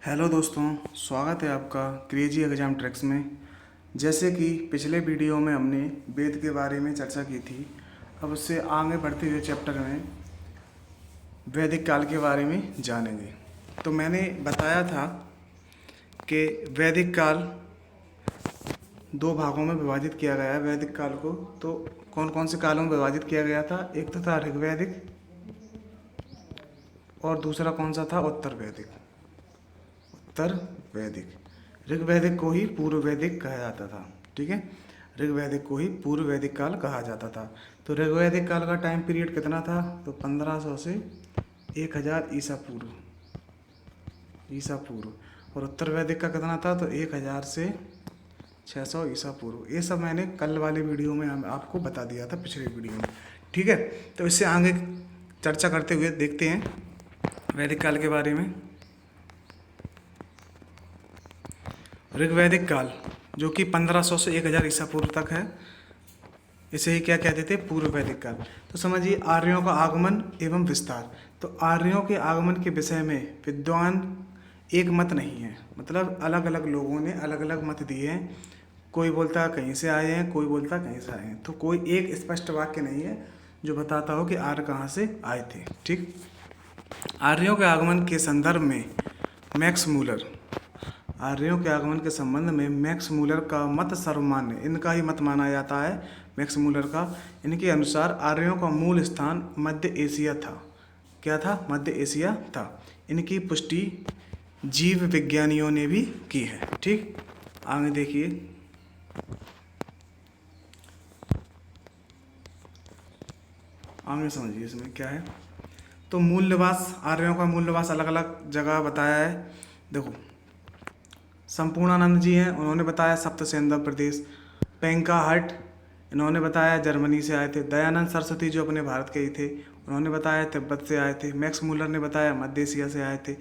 Hello दोस्तों, स्वागत है आपका क्रेजी एग्जाम ट्रिक्स में। जैसे कि पिछले वीडियो में हमने वेद के बारे में चर्चा की थी, अब उससे आगे बढ़ते हुए चैप्टर में वैदिक काल के बारे में जानेंगे। तो मैंने बताया था कि वैदिक काल दो भागों में विभाजित किया गया है। वैदिक काल को तो कौन कौन से कालों में विभाजित किया गया था? एक तो था ऋग्वैदिक और दूसरा कौन सा था? उत्तर वैदिक। उत्तर वैदिक। ऋग्वैदिक को ही पूर्व वैदिक कहा जाता था। ठीक है, ऋग्वैदिक को ही पूर्व वैदिक काल कहा जाता था। तो ऋग्वैदिक काल का टाइम पीरियड कितना था? तो 1500 से 1000 ईसा पूर्व। और उत्तर वैदिक का कितना था? तो 1000 से 600 ईसा पूर्व। ये सब मैंने कल वाले वीडियो में आपको बता दिया था, पिछले वीडियो में। ठीक है, तो इससे आगे चर्चा करते हुए देखते हैं वैदिक काल के बारे में। ऋग्वैदिक काल जो कि 1500 से 1000 ईसा पूर्व तक है, इसे ही क्या कहते थे? पूर्व वैदिक काल। तो समझिए आर्यों का आगमन एवं विस्तार। तो आर्यों के आगमन के विषय में विद्वान एक मत नहीं है, मतलब अलग अलग लोगों ने अलग अलग मत दिए हैं। कोई बोलता कहीं से आए हैं, कोई बोलता कहीं से आए हैं। तो कोई एक स्पष्ट वाक्य नहीं है जो बताता हो कि आर्य कहाँ से आए थे। ठीक, आर्यों के आगमन के संदर्भ में मैक्स मूलर, आर्यों के आगमन के संबंध में मैक्स मूलर का मत सर्वमान्य, इनका ही मत माना जाता है, मैक्स मूलर का। इनके अनुसार आर्यों का मूल स्थान मध्य एशिया था। क्या था? मध्य एशिया था। इनकी पुष्टि जीव विज्ञानियों ने भी की है। ठीक, आगे देखिए। आगे समझिए इसमें क्या है। तो मूल निवास, आर्यों का मूल निवास अलग अलग जगह बताया है। देखो, संपूर्णानंद जी हैं, उन्होंने बताया सप्त सेंद्र प्रदेश। पेंका हट, इन्होंने बताया जर्मनी से आए थे। दयानंद सरस्वती जो अपने भारत के ही थे, उन्होंने बताया तिब्बत से आए थे। मैक्स मूलर ने बताया मध्य एशिया से आए थे।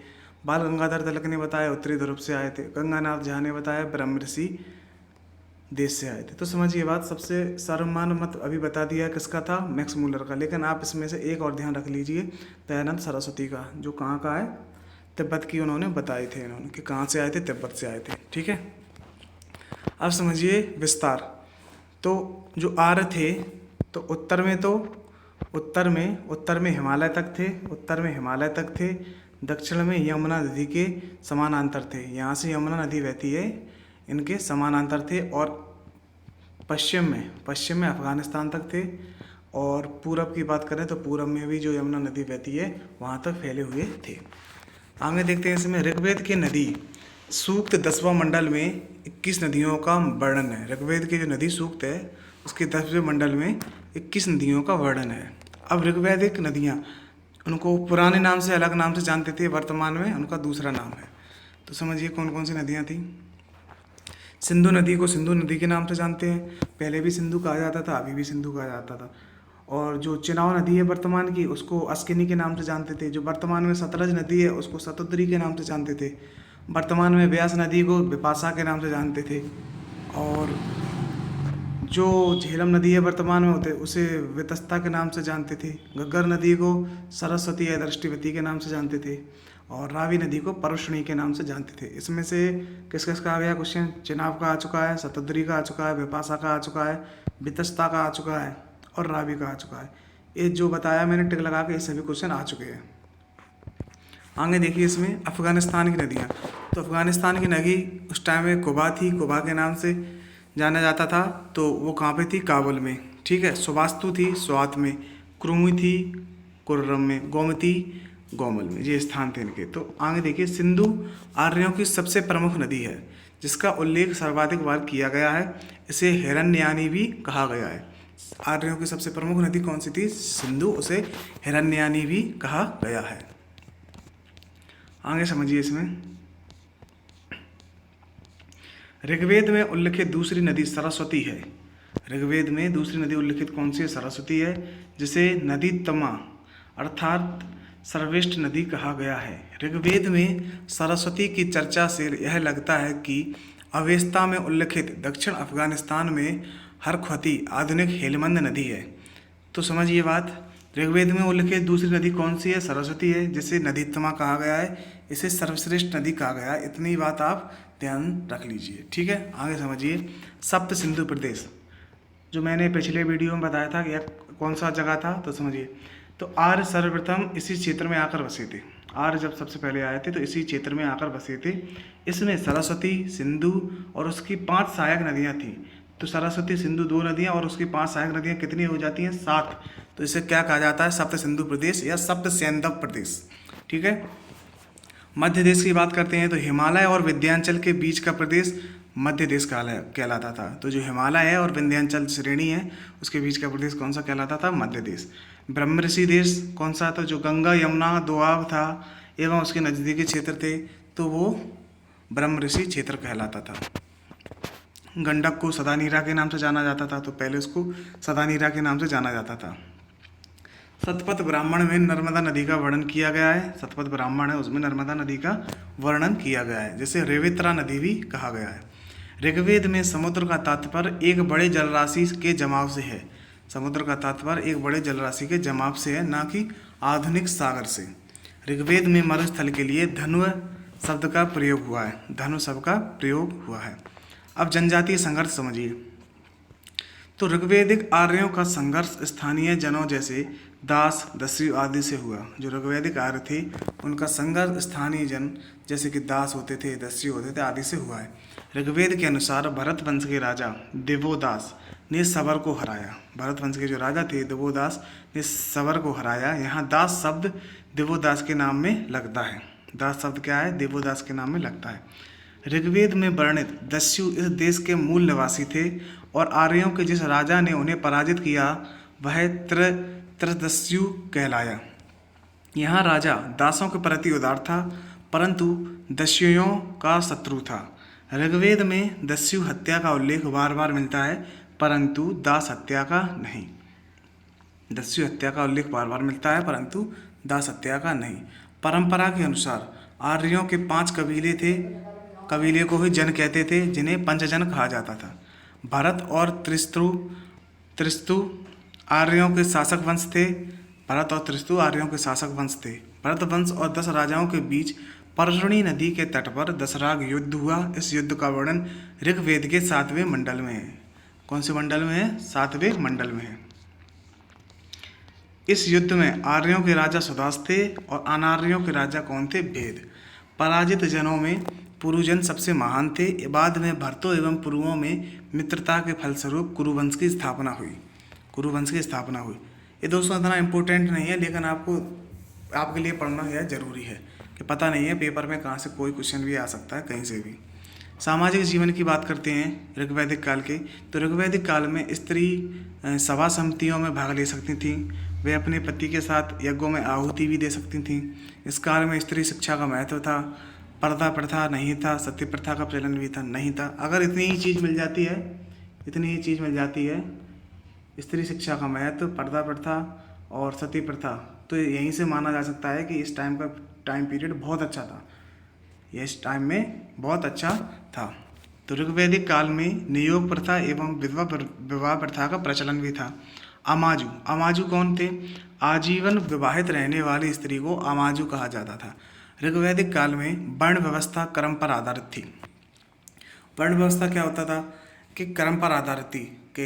बाल गंगाधर तिलक ने बताया उत्तरी ध्रुव से आए थे। गंगानाथ झा ने बताया ब्रह्मऋषि देश से आए थे। तो समझिए बात, सबसे सर्वमान्य मत अभी बता दिया किसका था? मैक्स मूलर का। लेकिन आप इसमें से एक और ध्यान रख लीजिए, दयानंद सरस्वती का, जो कहाँ का है? तिब्बत की उन्होंने बताए थे, इन्होंने कि कहाँ से आए थे? तिब्बत से आए थे। ठीक है, अब समझिए विस्तार। तो जो आर्य थे, तो उत्तर में हिमालय तक थे, दक्षिण में यमुना नदी के समानांतर थे। यहाँ से यमुना नदी बहती है, इनके समानांतर थे। और पश्चिम में अफगानिस्तान तक थे। और पूरब की बात करें तो पूरब में भी जो यमुना नदी बहती है वहाँ तक फैले हुए थे। आगे देखते हैं इसमें ऋग्वेद के नदी सूक्त 10वां मंडल में 21 नदियों का वर्णन है। ऋग्वेद के जो नदी सूक्त है उसके 10वें मंडल में 21 नदियों का वर्णन है। अब ऋग्वैदिक नदियाँ, उनको पुराने नाम से अलग नाम से जानते थे, वर्तमान में उनका दूसरा नाम है। तो समझिए कौन कौन सी नदियाँ थी। सिंधु नदी को सिंधु नदी के नाम से जानते हैं, पहले भी सिंधु कहा जाता था, अभी भी सिंधु कहा जाता था। और जो चिनाव नदी है वर्तमान की, उसको अस्किनी के नाम से जानते थे। जो वर्तमान में सतलज नदी है उसको शतुद्री के नाम से जानते थे। वर्तमान में ब्यास नदी को बिपाशा के नाम से जानते थे। और जो झेलम नदी है वर्तमान में होते उसे वितस्ता के नाम से जानते थे। घग्गर नदी को सरस्वती या दृष्टिवती के नाम से जानते थे। और रावी नदी को परुष्णी के नाम से जानते थे। इसमें से किस किस का आ गया क्वेश्चन? चिनाब का आ चुका है, शतुद्री का आ चुका है, विपाशा का आ चुका है, वितस्ता का आ चुका है और रावी का आ चुका है। ये जो बताया मैंने टिक लगा के, ये सभी क्वेश्चन आ चुके हैं। आगे देखिए इसमें अफ़गानिस्तान की नदियाँ। तो अफ़गानिस्तान की नदी उस टाइम में कुबा थी, कुबा के नाम से जाना जाता था। तो वो कहाँ पे थी? काबुल में। ठीक है, सुवास्तु थी स्वात में, क्रुमी थी कुर्रम में, गोमती गोमल में। ये स्थान थे इनके। तो आगे देखिए, सिंधु आर्यों की सबसे प्रमुख नदी है जिसका उल्लेख सर्वाधिक बार किया गया है। इसे हिरण्ययानी भी कहा गया है। आर्यों की सबसे प्रमुख नदी कौन सी थी? सिंधु, उसे हिरण्ययानी भी कहा गया है। आगे समझिए इसमें, ऋग्वेद में उल्लिखित दूसरी नदी सरस्वती है। ऋग्वेद में दूसरी नदी उल्लिखित कौन सी है? सरस्वती है, जिसे नदी तमा अर्थात सर्वश्रेष्ठ नदी कहा गया है। ऋग्वेद में सरस्वती की चर्चा से यह लगता है कि अवेस्ता में उल्लिखित दक्षिण अफगानिस्तान में हरख्वती आधुनिक हेलमंद नदी है। तो समझिए बात, ऋग्वेद में उल्लेखित दूसरी नदी कौन सी है? सरस्वती है, जिसे नदीतमा कहा गया है, इसे सर्वश्रेष्ठ नदी कहा गया है। इतनी बात आप ध्यान रख लीजिए, ठीक है। आगे समझिए, सप्त सिंधु प्रदेश, जो मैंने पिछले वीडियो में बताया था कि यह कौन सा जगह था, तो समझिए। तो आर्य सर्वप्रथम इसी क्षेत्र में आकर बसे थे। आर्य जब सबसे पहले आए थे तो इसी क्षेत्र में आकर बसे थे। इसमें सरस्वती, सिंधु और उसकी 5 सहायक नदियाँ थीं। तो सरस्वती, सिंधु 2 नदियाँ और उसकी 5 सहायक नदियाँ कितनी हो जाती हैं? 7। तो इसे क्या कहा जाता है? सप्त सिंधु प्रदेश या सप्त सैंधव प्रदेश, ठीक है। मध्य देश की बात करते हैं तो हिमालय और विंध्याचल के बीच का प्रदेश मध्य देश कहलाता था। तो जो हिमालय है और विंध्याचल श्रेणी है उसके बीच का प्रदेश कौन सा कहलाता था? मध्य देश। ब्रह्मऋषि देश कौन सा? तो जो गंगा यमुना दोआब था एवं उसके नज़दीकी क्षेत्र थे तो वो ब्रह्मऋषि क्षेत्र कहलाता था। गंडक को सदानीरा के नाम से जाना जाता था, तो पहले उसको सदानीरा के नाम से जाना जाता था। शतपथ ब्राह्मण में नर्मदा नदी का वर्णन किया गया है। शतपथ ब्राह्मण है उसमें नर्मदा नदी का वर्णन किया गया है, जिसे रेवित्रा नदी भी कहा गया है। ऋग्वेद में समुद्र का तात्पर्य एक बड़े जलराशि के जमाव से है। समुद्र का तात्पर्य एक बड़े जलराशि के जमाव से है, ना कि आधुनिक सागर से। ऋग्वेद में मरुस्थल के लिए धनु शब्द का प्रयोग हुआ है। धनु शब्द का प्रयोग हुआ है। अब जनजातीय संघर्ष समझिए। तो ऋग्वैदिक आर्यों का संघर्ष स्थानीय जनों जैसे दास, दस्यु आदि से हुआ। जो ऋग्वैदिक आर्य थे उनका संघर्ष स्थानीय जन जैसे कि दास होते थे, दस्यु होते थे आदि से हुआ है। ऋग्वेद के अनुसार भरत वंश के राजा देवोदास ने सवर को हराया। भरत वंश के जो राजा थे देवोदास ने सवर को हराया। यहाँ दास शब्द देवोदास के नाम में लगता है। दास शब्द क्या है? देवोदास के नाम में लगता है। ऋग्वेद में वर्णित दस्यु इस देश के मूल निवासी थे और आर्यों के जिस राजा ने उन्हें पराजित किया वह त्रदस्यु कहलाया। यहाँ राजा दासों के प्रति उदार था परंतु दस्युओं का शत्रु था। ऋग्वेद में दस्यु हत्या का उल्लेख बार बार मिलता है परंतु दास हत्या का नहीं। दस्यु हत्या का उल्लेख बार बार मिलता है परंतु दास हत्या का नहीं। परंपरा के अनुसार आर्यों के 5 कबीले थे। कबीले को ही जन कहते थे, जिन्हें पंचजन कहा जाता था। भरत और त्रिस्तु आर्यों के शासक वंश थे। भरत और त्रिस्तु आर्यों के शासक वंश थे। भरत वंश और 10 राजाओं के बीच पर्जनी नदी के तट पर दशराग युद्ध हुआ। इस युद्ध का वर्णन ऋग्वेद के 7वें मंडल में है। कौन से मंडल में है? 7वें मंडल में है। इस युद्ध में आर्यों के राजा सुदास थे और अनार्यों के राजा कौन थे? भेद। पराजित जनों में पुरुजन सबसे महान थे। बाद में भरतों एवं पुरुओं में मित्रता के फलस्वरूप कुरुवंश की स्थापना हुई। कुरुवंश की स्थापना हुई। ये दोस्तों इतना इम्पोर्टेंट नहीं है लेकिन आपके लिए पढ़ना यह जरूरी है कि पता नहीं है पेपर में कहाँ से कोई क्वेश्चन भी आ सकता है, कहीं से भी। सामाजिक जीवन की बात करते हैं ऋग्वैदिक काल के। तो ऋग्वैदिक काल में स्त्री सभा समितियों में भाग ले सकती थीं। वे अपने पति के साथ यज्ञों में आहुति भी दे सकती थीं। इस काल में स्त्री शिक्षा का महत्व था। पर्दा प्रथा नहीं था। सती प्रथा का प्रचलन भी था नहीं था। अगर इतनी ही चीज़ मिल जाती है, स्त्री शिक्षा का महत्व, पर्दा प्रथा और सती प्रथा, तो यहीं से माना जा सकता है कि इस टाइम पीरियड बहुत अच्छा था। यह इस टाइम में बहुत अच्छा था। तो ऋग्वैदिक काल में नियोग प्रथा एवं विवाह प्रथा का प्रचलन भी था। अमाजु कौन थे? आजीवन विवाहित रहने वाली स्त्री को अमाजु कहा जाता था। ऋग्वैदिक काल में वर्ण व्यवस्था कर्म पर आधारित थी। वर्ण व्यवस्था क्या होता था कि कर्म पर आधारित थी कि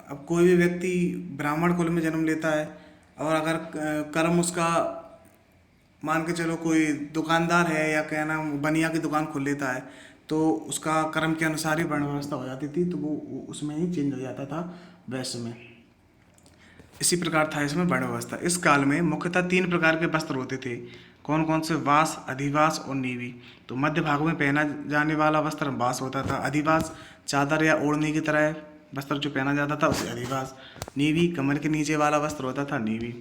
अब कोई भी व्यक्ति ब्राह्मण कुल में जन्म लेता है और अगर कर्म उसका, मान के चलो कोई दुकानदार है या क्या नाम बनिया की दुकान खोल लेता है तो उसका कर्म के अनुसार ही वर्ण व्यवस्था हो जाती थी, तो वो उसमें ही चेंज हो जाता था वैश्य में। इसी प्रकार था इसमें वर्ण व्यवस्था। इस काल में मुख्यतः 3 प्रकार के वस्त्र होते थे। कौन कौन से? वास, अधिवास और नीवी। तो मध्य भाग में पहना जाने वाला वस्त्र वास होता था। अधिवास चादर या ओढ़ने की तरह वस्त्र जो पहना जाता था उसे अधिवास। नीवी कमर के नीचे वाला वस्त्र होता था नीवी।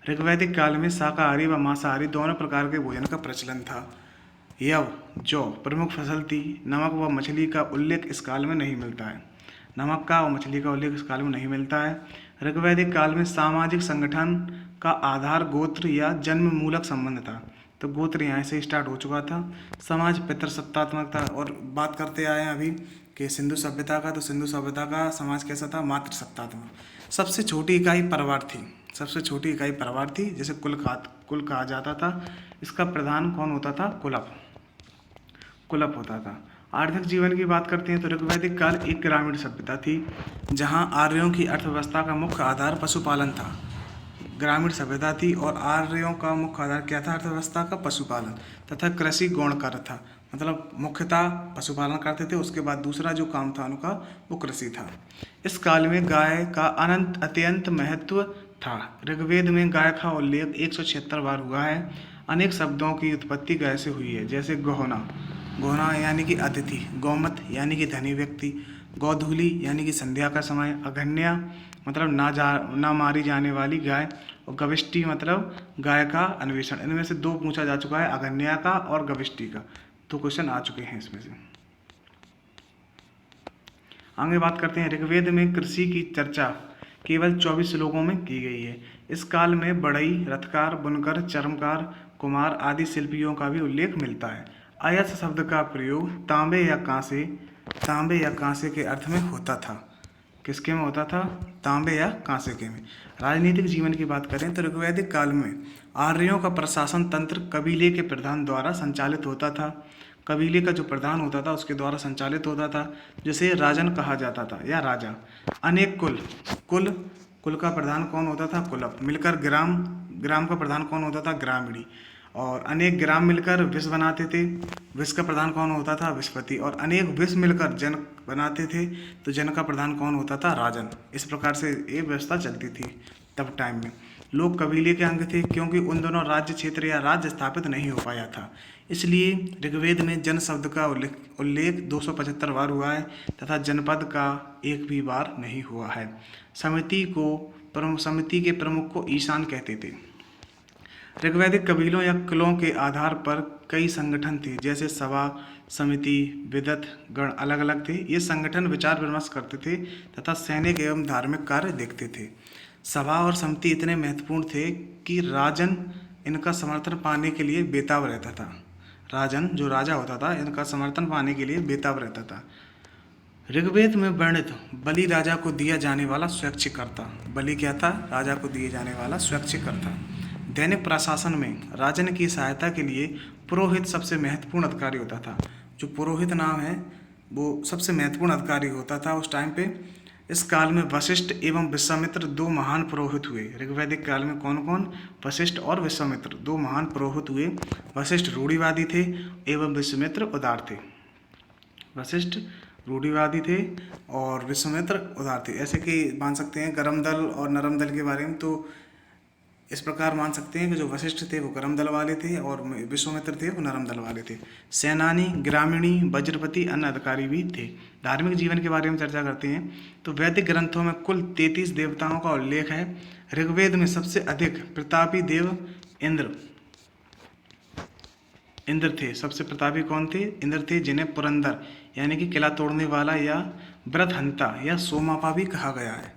ऋग्वैदिक काल में शाकाहारी व मांसाहारी दोनों प्रकार के भोजन का प्रचलन था। यव, जौ प्रमुख फसल थी। नमक व मछली का उल्लेख इस काल में नहीं मिलता है। नमक का और मछली का उल्लेख इस काल में नहीं मिलता है। ऋग्वैदिक काल में सामाजिक संगठन का आधार गोत्र या जन्म मूलक संबंध था। तो गोत्र यहाँ से स्टार्ट हो चुका था। समाज पितृसत्तात्मक था। और बात करते आए हैं अभी कि सिंधु सभ्यता का, तो सिंधु सभ्यता का समाज कैसा था? मातृसत्तात्मक। सबसे छोटी इकाई परिवार थी, सबसे छोटी इकाई परिवार थी, जिसे कुल कहा जाता था। इसका प्रधान कौन होता था? कुलप होता था। आर्थिक जीवन की बात करते हैं तो ऋग्वैदिक काल एक ग्रामीण सभ्यता थी, जहां आर्यों की अर्थव्यवस्था का मुख्य आधार पशुपालन था। ग्रामीण सभ्यता थी और आर्यों का मुख्य आधार क्या था? अर्थव्यवस्था का पशुपालन तथा कृषि गौण कार्य था। मतलब मुख्यतः पशुपालन करते थे, उसके बाद दूसरा जो काम था उनका वो कृषि था। इस काल में गाय का अत्यंत महत्व था। ऋग्वेद में गाय का उल्लेख 176 बार हुआ है। अनेक शब्दों की उत्पत्ति गाय से हुई है, जैसे गोहना, गोहना यानी कि अतिथि, गौमत यानी कि धनी व्यक्ति, गोधूली यानी कि संध्या का समय, अघन्या मतलब ना मारी जाने वाली गाय, और गविष्टि मतलब गाय का अन्वेषण। इनमें से दो पूछा जा चुका है, अघन्या का और गविष्टि का। तो क्वेश्चन आ चुके हैं इसमें से। आगे बात करते हैं, ऋग्वेद में कृषि की चर्चा केवल 24 श्लोकों में की गई है। इस काल में बढ़ई, रथकार, बुनकर, चर्मकार, कुमार आदि शिल्पियों का भी उल्लेख मिलता है। अयस शब्द का प्रयोग तांबे या कांसे के अर्थ में होता था। किसके में होता था? तांबे या कांसे के में। राजनीतिक जीवन की बात करें तो ऋग्वैदिक काल में आर्यों का प्रशासन तंत्र कबीले के प्रधान द्वारा संचालित होता था। कबीले का जो प्रधान होता था उसके द्वारा संचालित होता था, जिसे राजन कहा जाता था या राजा। अनेक कुल का प्रधान कौन होता था? कुलप। मिलकर ग्राम का प्रधान कौन होता था? ग्रामीणी। और अनेक ग्राम मिलकर विष बनाते थे, विष का प्रधान कौन होता था? विषपति। और अनेक विष मिलकर जन बनाते थे, तो जन का प्रधान कौन होता था? राजन। इस प्रकार से ये व्यवस्था चलती थी तब टाइम में। लोग कबीले के अंग थे, क्योंकि उन दोनों राज्य क्षेत्र या राज्य स्थापित नहीं हो पाया था। इसलिए ऋग्वेद में जन शब्द का उल्लेख 275 बार हुआ है तथा जनपद का एक भी बार नहीं हुआ है। समिति के प्रमुख को ईशान कहते थे। ऋग्वैदिक कबीलों या कुलों के आधार पर कई संगठन थे, जैसे सभा, समिति, विदत गण अलग अलग थे। ये संगठन विचार विमर्श करते थे तथा सैनिक एवं धार्मिक कार्य देखते थे। सभा और समिति इतने महत्वपूर्ण थे कि राजन इनका समर्थन पाने के लिए बेताब रहता था। राजन जो राजा होता था, इनका समर्थन पाने के लिए बेताब रहता था। ऋग्वेद में वर्णित बलि राजा को दिया जाने वाला स्वैच्छिक कर्ता। बलि क्या था? राजा को दिए जाने वाला स्वैच्छिक कर्ता। दैनिक प्रशासन में राजन की सहायता के लिए पुरोहित सबसे महत्वपूर्ण अधिकारी होता था। जो पुरोहित नाम है वो सबसे महत्वपूर्ण अधिकारी होता था उस टाइम पे। इस काल में वशिष्ठ एवं विश्वामित्र दो महान पुरोहित हुए। ऋग्वैदिक काल में कौन कौन? वशिष्ठ और विश्वामित्र दो महान पुरोहित हुए। वशिष्ठ रूढ़िवादी थे एवं विश्वामित्र उदार थे। वशिष्ठ रूढ़िवादी थे और विश्वामित्र उदार थे। ऐसे कि मान सकते हैं गर्म दल और नरम दल के बारे में, तो इस प्रकार मान सकते हैं कि जो वशिष्ठ थे वो गर्म दल वाले थे और विश्वामित्र थे वो नरम दल वाले थे। सेनानी, ग्रामीणी, वज्रपति अन्य अधिकारी भी थे। धार्मिक जीवन के बारे में चर्चा करते हैं तो वैदिक ग्रंथों में कुल 33 देवताओं का उल्लेख है। ऋग्वेद में सबसे अधिक प्रतापी देव इंद्र थे। सबसे प्रतापी कौन थे? इंद्र थे, जिन्हें पुरंदर यानी कि किला तोड़ने वाला या व्रतहंता या सोमापा भी कहा गया है।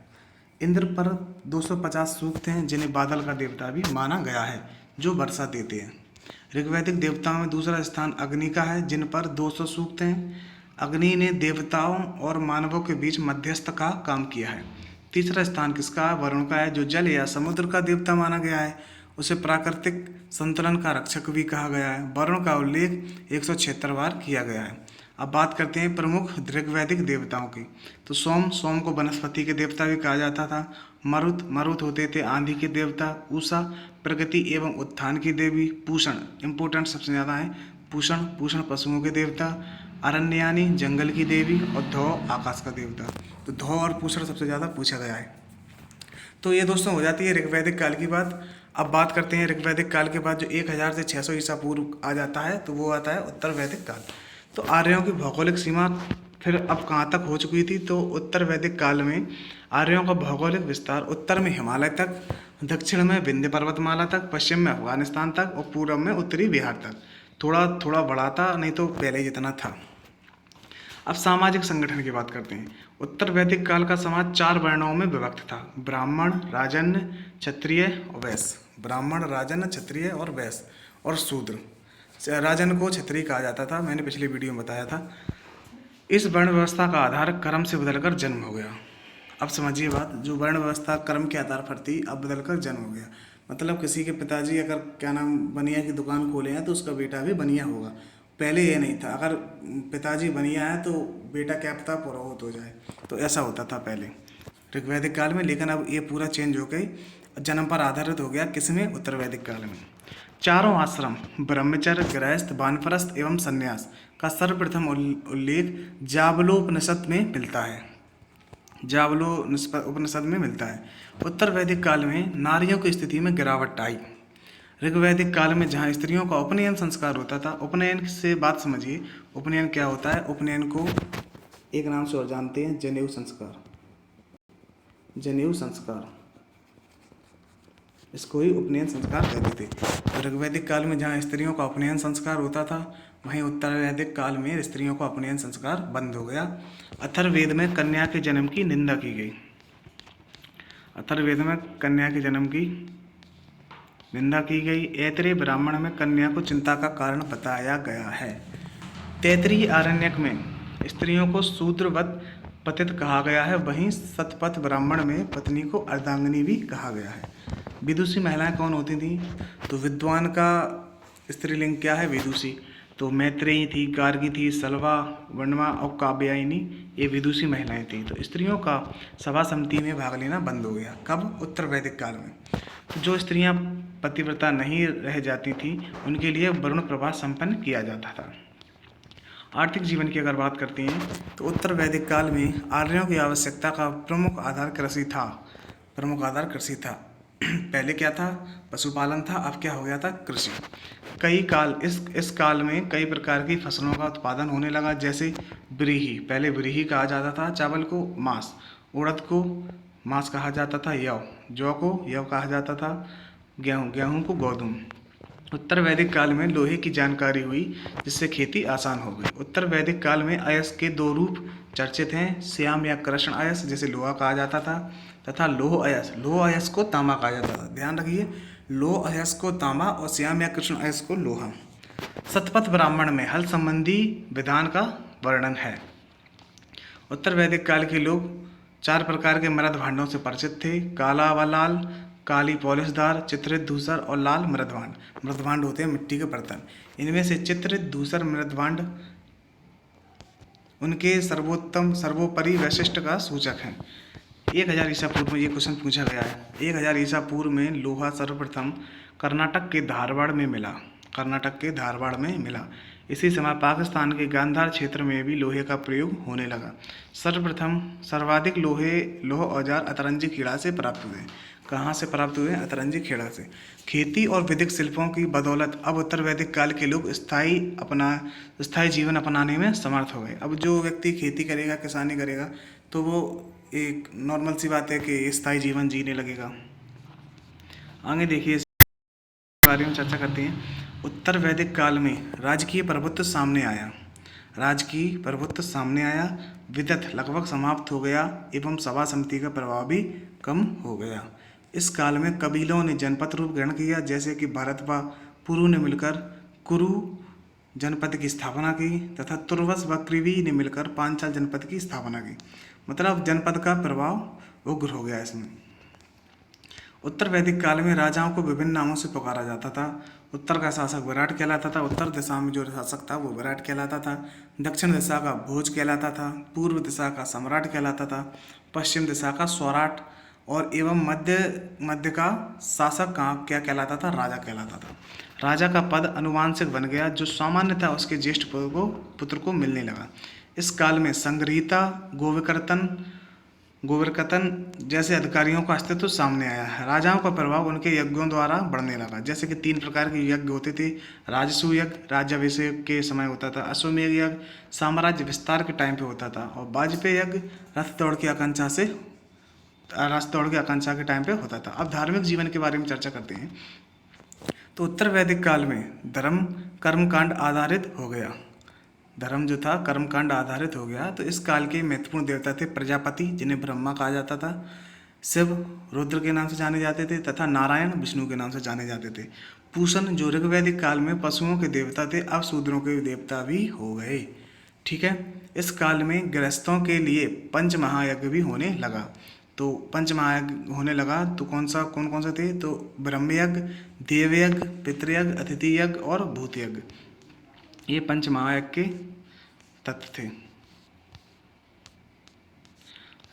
इंद्र पर 250 सूक्त हैं, जिन्हें बादल का देवता भी माना गया है, जो वर्षा देते हैं। ऋग्वैदिक देवताओं में दूसरा स्थान अग्नि का है, जिन पर 200 सूक्त हैं। अग्नि ने देवताओं और मानवों के बीच मध्यस्थ का काम किया है। तीसरा स्थान किसका? वरुण का है, जो जल या समुद्र का देवता माना गया है। उसे प्राकृतिक संतुलन का रक्षक भी कहा गया है। वरुण का उल्लेख 176 बार किया गया है। अब बात करते हैं प्रमुख ऋग्वैदिक देवताओं की। तो सोम को वनस्पति के देवता भी कहा जाता था। मरुत होते थे आंधी के देवता। उषा प्रगति एवं उत्थान की देवी। पूषण इम्पोर्टेंट सबसे ज़्यादा है, पूषण पशुओं के देवता। अरण्यानी जंगल की देवी और धौ आकाश का देवता। तो धौ और पूषण सबसे ज़्यादा पूछा गया है। तो ये दोस्तों हो जाती है ऋग्वैदिक काल की बात। अब बात करते हैं ऋग्वैदिक काल के बाद जो 1000 से 600 ईसा पूर्व आ जाता है, तो वो आता है उत्तर वैदिक काल। तो आर्यों की भौगोलिक सीमा फिर अब कहाँ तक हो चुकी थी? तो उत्तर वैदिक काल में आर्यों का भौगोलिक विस्तार उत्तर में हिमालय तक, दक्षिण में विंध्य पर्वतमाला तक, पश्चिम में अफगानिस्तान तक और पूर्व में उत्तरी बिहार तक। थोड़ा थोड़ा बढ़ा था, नहीं तो पहले जितना था। अब सामाजिक संगठन की बात करते हैं। उत्तर वैदिक काल का समाज 4 वर्णों में विभक्त था: ब्राह्मण, राजन्य, क्षत्रिय और वैश्य। ब्राह्मण, राजन्य, क्षत्रिय और वैश्य। और शूद्र। राजन को क्षत्रिय कहा जाता था, मैंने पिछले वीडियो में बताया था। इस वर्ण व्यवस्था का आधार कर्म से बदलकर जन्म हो गया। अब समझिए बात, जो वर्ण व्यवस्था कर्म के आधार पर थी अब बदलकर जन्म हो गया। मतलब किसी के पिताजी अगर क्या नाम बनिया की दुकान खोले हैं तो उसका बेटा भी बनिया होगा। पहले ये नहीं था, अगर पिताजी बनिया है तो बेटा क्या पता पुरोहित हो जाए, तो ऐसा होता था पहले ऋग्वैदिक काल में। लेकिन अब ये पूरा चेंज हो गई, जन्म पर आधारित हो गया। किसमें? उत्तर वैदिक काल में। चारों आश्रम ब्रह्मचर्य, गृहस्थ, वानप्रस्थ एवं संन्यास का सर्वप्रथम उल्लेख जाबलोपनिषद में मिलता है। जाबलो उपनिषद में मिलता है। उत्तर वैदिक काल में नारियों की स्थिति में गिरावट आई। ऋग्वैदिक काल में जहाँ स्त्रियों का उपनयन संस्कार होता था, उपनयन से बात समझिए, उपनयन क्या होता है? उपनयन को एक नाम से और जानते हैं, जनेऊ संस्कार। जनेऊ संस्कार, इसको ही उपनयन संस्कार कहते थे। तो ऋग्वैदिक काल में जहाँ स्त्रियों का उपनयन संस्कार होता था, वहीं उत्तर वैदिक काल में स्त्रियों का उपनयन संस्कार बंद हो गया। अथर्ववेद में कन्या के जन्म की निंदा की गई। अथर्ववेद में कन्या के जन्म की निंदा की गई। ऐतरेय ब्राह्मण में कन्या को चिंता का कारण बताया गया है। तैतरीय आरण्यक में स्त्रियों को शूद्रवत पतित कहा गया है। वहीं शतपथ ब्राह्मण में पत्नी को अर्धांगिनी भी कहा गया है। विदुषी महिलाएं कौन होती थी? तो विद्वान का स्त्रीलिंग क्या है? विदुषी। तो मैत्रेयी थी, गार्गी थी, सलवा, वर्णमा और काव्यायनी, ये विदुषी महिलाएं थी। तो स्त्रियों का सभा समिति में भाग लेना बंद हो गया। कब? उत्तर वैदिक काल में। तो जो स्त्रियां पतिव्रता नहीं रह जाती थी उनके लिए वरुण प्रवाह संपन्न किया जाता था। आर्थिक जीवन की अगर बात करते हैं तो उत्तर वैदिक काल में आर्यों की आवश्यकता का प्रमुख आधार कृषि था। प्रमुख आधार कृषि था। पहले क्या था? पशुपालन था। अब क्या हो गया था? कृषि। इस काल में कई प्रकार की फसलों का उत्पादन होने लगा, जैसे व्रीहि। पहले व्रीहि कहा जाता था चावल को, मांस। उड़द को मांस कहा जाता था। जौ को यव कहा जाता था। गेहूं को गोधूम। उत्तर वैदिक काल में लोहे की जानकारी हुई, जिससे खेती आसान हो गई। उत्तर वैदिक काल में अयस्क के दो रूप चर्चित हैं, श्याम या कृष्ण अयस्क, जिसे लोहा कहा जाता था, तथा लोह अयस्क। लोह अयस्क को तांबा कहा जाता था। ध्यान रखिए, लोह अयस्क को तांबा और श्याम या कृष्ण अयस्क को लोहा। शतपथ ब्राह्मण में हल संबंधी विधान का वर्णन है। उत्तर वैदिक काल के लोग 4 प्रकार के मृद भांडों से परिचित थे। काला व लाल, काली पॉलिशदार, चित्रित धूसर और लाल मृदभांड। मृदभांड होते हैं मिट्टी के बर्तन। इनमें से चित्रित धूसर मृदभांड उनके सर्वोपरि वैशिष्ट का सूचक हैं। 1000 ईसा पूर्व में ये क्वेश्चन पूछा गया है। 1000 ईसा पूर्व में लोहा सर्वप्रथम कर्नाटक के धारवाड़ में मिला। कर्नाटक के धारवाड़ में मिला। इसी समय पाकिस्तान के गांधार क्षेत्र में भी लोहे का प्रयोग होने लगा। सर्वाधिक लोह औजार अतरंजी खेड़ा से प्राप्त हुए। कहाँ से प्राप्त हुए? अतरंजी खेड़ा से। खेती और विधिक शिल्पों की बदौलत अब उत्तर वैदिक काल के लोग स्थायी जीवन अपनाने में समर्थ हो गए। अब जो व्यक्ति खेती करेगा, किसानी करेगा, तो वो एक नॉर्मल सी बात है कि स्थायी जीवन जीने लगेगा। आगे देखिए, इस बारे में चर्चा करते हैं। उत्तर वैदिक काल में राजकीय प्रभुत्व सामने आया। राजकीय प्रभुत्व सामने आया, विदत लगभग समाप्त हो गया एवं सभा समिति का प्रभाव भी कम हो गया। इस काल में कबीलों ने जनपद रूप ग्रहण किया, जैसे कि भरत व पुरु ने मिलकर कुरु जनपद की स्थापना की, तथा तुर्वस व कृवि ने मिलकर पांचाल जनपद की स्थापना की। मतलब जनपद का प्रभाव उग्र हो गया इसमें। उत्तर वैदिक काल में राजाओं को विभिन्न नामों से पुकारा जाता था। उत्तर का शासक विराट कहलाता था। उत्तर दिशा में जो शासक था वो विराट कहलाता था। दक्षिण दिशा का भोज कहलाता था। पूर्व दिशा का सम्राट कहलाता था। पश्चिम दिशा का स्वराट और एवं मध्य का शासक का क्या कहलाता था? राजा कहलाता था। राजा का पद अनुवांशिक बन गया, जो सामान्यतः उसके ज्येष्ठ पुत्र को मिलने लगा। इस काल में संग्रहीता, गोवर्कतन जैसे अधिकारियों का अस्तित्व सामने आया है। राजाओं का प्रभाव उनके यज्ञों द्वारा बढ़ने लगा। जैसे कि 3 प्रकार के यज्ञ होते थे। राजसूय यज्ञ राज्याभिषेक के समय होता था। अश्वमेध यज्ञ साम्राज्य विस्तार के टाइम पे होता था। और वाजपेयी यज्ञ रथ दौड़ की आकांक्षा के टाइम पे होता था। अब धार्मिक जीवन के बारे में चर्चा करते हैं। तो उत्तर वैदिक काल में धर्म कर्मकांड आधारित हो गया। धर्म जो था कर्मकांड आधारित हो गया। तो इस काल के महत्वपूर्ण देवता थे प्रजापति, जिन्हें ब्रह्मा कहा जाता था, शिव रुद्र के नाम से जाने जाते थे, तथा नारायण विष्णु के नाम से जाने जाते थे। पूषण जो ऋग्वैदिक काल में पशुओं के देवता थे अब शूद्रों के देवता भी हो गए। ठीक है। इस काल में गृहस्थों के लिए पंच महायज्ञ भी होने लगा। तो पंच महायज्ञ होने लगा तो कौन कौन से थे? तो ब्रह्मयज्ञ, देवयज्ञ, पितृयज्ञ, अतिथि यज्ञ और भूत यज्ञ, ये पंच महायज्ञ के तत्व थे।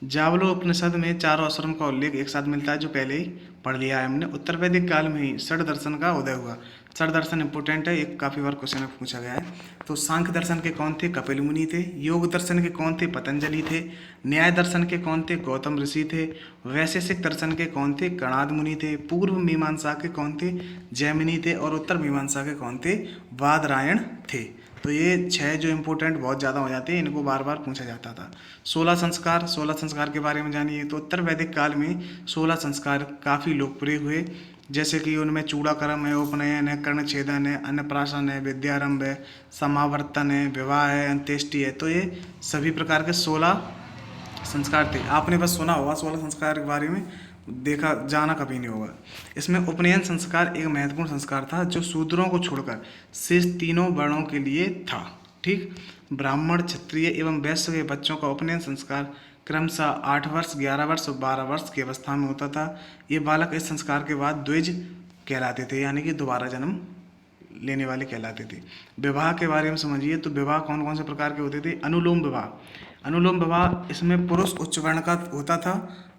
जावलो उपनिषद में चारों आश्रम का उल्लेख एक साथ मिलता है, जो पहले ही पढ़ लिया है हमने। उत्तर वैदिक काल में ही षड दर्शन का उदय हुआ। षड दर्शन इंपोर्टेंट है, एक काफ़ी बार क्वेश्चन में पूछा गया है। तो सांख्य दर्शन के कौन थे? कपिल मुनि थे। योग दर्शन के कौन थे? पतंजलि थे। न्याय दर्शन के कौन थे? गौतम ऋषि थे। वैशेषिक दर्शन के कौन थे? कणाद मुनि थे। पूर्व मीमांसा के कौन थे? जैमिनी थे। और उत्तर मीमांसा के कौन थे? बादरायण थे। तो ये 6 जो इम्पोर्टेंट बहुत ज़्यादा हो जाते हैं, इनको बार बार पूछा जाता था। 16 संस्कार के बारे में जानिए। तो उत्तर वैदिक काल में 16 संस्कार काफ़ी लोकप्रिय हुए, जैसे कि उनमें चूड़ाकर्म है, उपनयन है, कर्णछेदन है, अन्नप्राशन है, विद्यारंभ है, समावर्तन है, विवाह है, अंत्येष्टि है। तो ये सभी प्रकार के 16 संस्कार थे। आपने बस सुना होगा 16 संस्कार के बारे में, देखा जाना कभी नहीं होगा। इसमें उपनयन संस्कार एक महत्वपूर्ण संस्कार था जो शूद्रों को छोड़कर शेष तीनों वर्णों के लिए था। ठीक। ब्राह्मण, क्षत्रिय एवं वैश्य के बच्चों का उपनयन संस्कार क्रमशः 8 वर्ष, 11 वर्ष और 12 वर्ष की अवस्था में होता था। ये बालक इस संस्कार के बाद द्विज कहलाते थे, यानी कि दोबारा जन्म लेने वाले कहलाते थे। विवाह के बारे में समझिए। तो विवाह कौन कौन से प्रकार के होते थे? अनुलोम विवाह। अनुलोम विवाह इसमें पुरुष उच्च वर्ण का होता था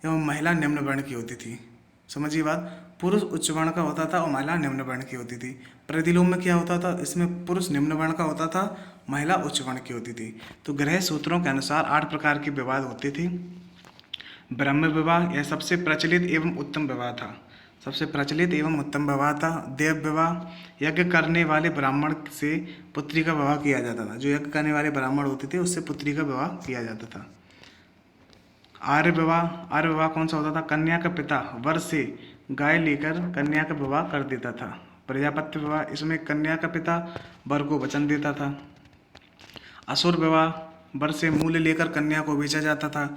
एवं महिला निम्न वर्ण की होती थी। समझिए बात, पुरुष उच्च वर्ण का होता था और महिला निम्न वर्ण की होती थी। प्रतिलोम में क्या होता था? इसमें पुरुष निम्न वर्ण का होता था, महिला उच्च वर्ण की होती थी। तो गृह सूत्रों के अनुसार 8 प्रकार के विवाह होते थे। ब्रह्म विवाह यह सबसे प्रचलित एवं उत्तम विवाह था। सबसे प्रचलित एवं उत्तम विवाह था। देव विवाह, यज्ञ करने वाले ब्राह्मण से पुत्री का विवाह किया जाता था। जो यज्ञ करने वाले ब्राह्मण होते थे उससे पुत्री का विवाह किया जाता था। आर्य विवाह, आर्य विवाह कौन सा होता था? कन्या का पिता वर से गाय लेकर कन्या का विवाह कर देता था। प्रजापत्य विवाह, इसमें कन्या का पिता वर को वचन देता था। असुर विवाह, वर से मूल्य लेकर कन्या को बेचा जाता था।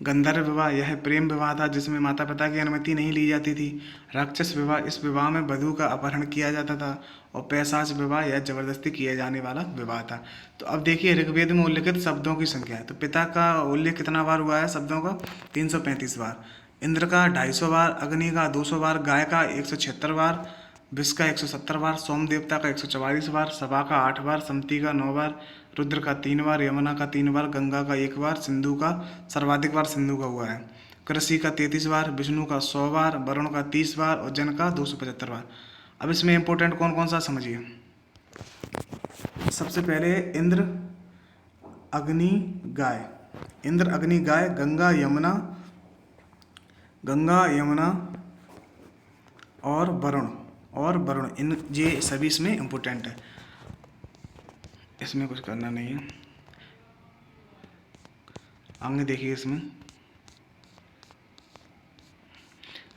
गंधर्व विवाह, यह प्रेम विवाह था जिसमें माता पिता की अनुमति नहीं ली जाती थी। राक्षस विवाह, इस विवाह में वधू का अपहरण किया जाता था। और पैशाच विवाह, यह जबरदस्ती किए जाने वाला विवाह था। तो अब देखिए ऋग्वेद में उल्लिखित शब्दों की संख्या है। तो पिता का उल्लेख कितना बार हुआ है शब्दों का? 335 बार। इंद्र का 250 बार, अग्नि का 200 बार, गाय का 176 बार, विष का 170 बार, सोम देवता का 144 बार, सभा का 8 बार, समती का 9 बार, रुद्र का 3 बार, यमुना का 3 बार, गंगा का 1 बार, सिंधु का सर्वाधिक बार सिंधु का हुआ है। कृषि का 33 बार, विष्णु का 100 बार, वरुण का 30 बार और जन का 275 बार। अब इसमें इंपॉर्टेंट कौन कौन सा समझिए। सबसे पहले इंद्र, अग्नि, गाय। इंद्र, अग्नि, गाय, गंगा, यमुना और वरुण इन ये सभी इसमें इम्पोर्टेंट है। इसमें कुछ करना नहीं है। आगे देखिए इसमें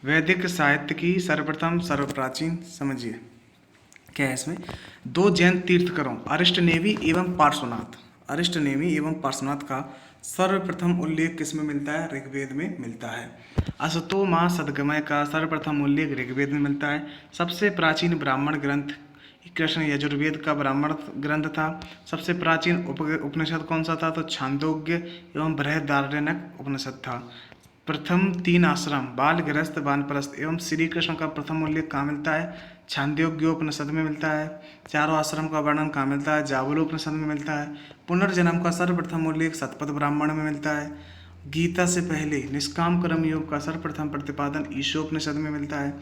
वैदिक साहित्य की सर्वप्राचीन समझिए क्या है इसमें। 2 जैन तीर्थकरों अरिष्टनेमी एवं पार्श्वनाथ का सर्वप्रथम उल्लेख किसमें मिलता है? ऋग्वेद में मिलता है। असतो मां सद्गमय का सर्वप्रथम उल्लेख ऋग्वेद में मिलता है। सबसे प्राचीन ब्राह्मण ग्रंथ कृष्ण यजुर्वेद का ब्राह्मण ग्रंथ था। सबसे प्राचीन उपनिषद कौन सा था? तो छांदोग्य एवं बृहदारण्यक उपनिषद था। प्रथम 3 आश्रम बाल, गृहस्थ, वानप्रस्थ एवं श्री कृष्ण का प्रथम उल्लेख कहाँ मिलता है? छांदोग्योपनिषद में मिलता है। चारों आश्रम का वर्णन कहाँ मिलता है? जावलोपनिषद में मिलता है। पुनर्जन्म का सर्वप्रथम उल्लेख शतपथ ब्राह्मण में मिलता है। गीता से पहले निष्काम कर्म योग का सर्वप्रथम प्रतिपादन ईशोपनिषद में मिलता है।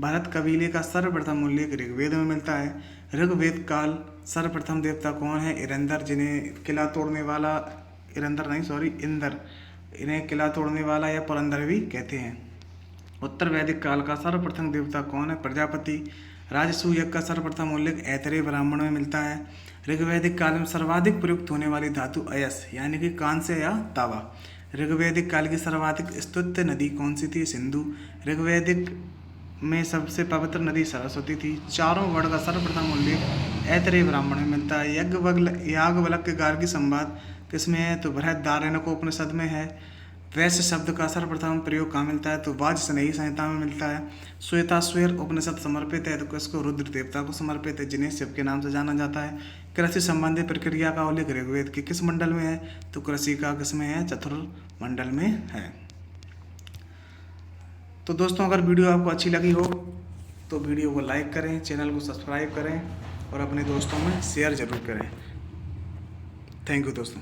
भारत कबीले का सर्वप्रथम उल्लेख ऋग्वेद में मिलता है। ऋग्वेद काल सर्वप्रथम देवता कौन है? इंद्र, जिन्हें किला तोड़ने वाला इंद्र, इन्हें किला तोड़ने वाला या पुरंदर भी कहते हैं। उत्तर वैदिक काल का सर्वप्रथम देवता कौन है? प्रजापति। राजसूय यज्ञ का सर्वप्रथम उल्लेख ऐतरेय ब्राह्मण में मिलता है। ऋग्वैदिक काल में सर्वाधिक प्रयुक्त होने वाली धातु अयस यानी कि कांस्य या तावा। ऋग्वैदिक काल की सर्वाधिक स्तुत्य नदी कौन सी थी? सिंधु। ऋग्वैदिक में सबसे पवित्र नदी सरस्वती थी। चारों वर्ण का सर्वप्रथम उल्लेख ऐतरेय ब्राह्मण में मिलता है। याज्ञवल्क्य गार्गी संवाद किसमें है? तो बृहदारण्यकोपनिषद में है। वैश्य शब्द का सर्वप्रथम प्रयोग कहाँ मिलता है? तो वाजसनेयी संहिता में मिलता है। श्वेताश्वेर उपनिषद समर्पित है तो किसको? रुद्र देवता को समर्पित है, जिन्हें शिव के नाम से जाना जाता है। कृषि संबंधी प्रक्रिया का उल्लेख ऋग्वेद के किस मंडल में है? तो कृषि का किसमें है? चतुर्मंडल में है। तो दोस्तों, अगर वीडियो आपको अच्छी लगी हो तो वीडियो को लाइक करें, चैनल को सब्सक्राइब करें और अपने दोस्तों में शेयर ज़रूर करें। थैंक यू दोस्तों।